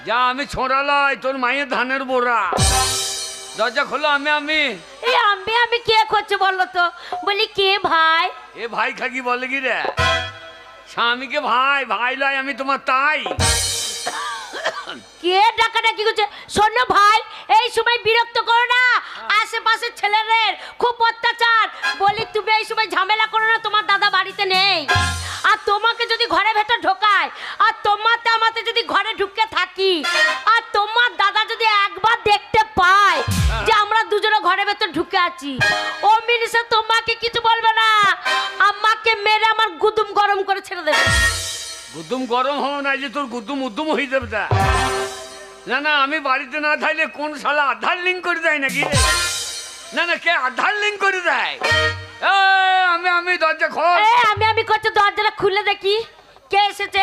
যা আমি ছোড়ালাই তোর মায়ের ধানের বোরা। দরজা খোলো। আমি এই আমি কে করছে বলো তো? বলি কে ভাই? এ ভাই খাকি বলে কি রে? স্বামীকে ভাই ভাই লয়, আমি তোমার তাই। কে ডাকাডাকি করছে? শোনো ভাই, এই সময় বিরক্ত করো না, আশেপাশের ছেলেদের খুব অত্যাচার। বলি তুমি এই সময় ঝামেলা করো না, তোমার দাদা বাড়িতে নেই। আর তোমাকে যদি ঘরে ভেতর ঢোকায়, আর তোমাতে আমাতে যদি ঘরে ঢুকে থাকি, আর তোমার দাদা যদি একবার দেখতে পায় যে আমরা দুজনে ঘরে ভেতর ঢুকে আছি, ও মিনিসে তোমাকে কিছু বলবে না, আমাকে মেরে আমার গুদুম গরম করে ছেড়ে দেবে। গুদুম গরম হও না, যে তোর গুদুম উদ্যম হয়ে যাবে। তা না না, আমি বাড়িতে না থাকলে কোন শালা আধার লিঙ্ক করে দেয় নাকি রে? না না, কে আধার লিঙ্ক করে দেয়? আমি দরজা খোল। আমি করছি, দরজাটা খুলে দেখি কে এসেছে।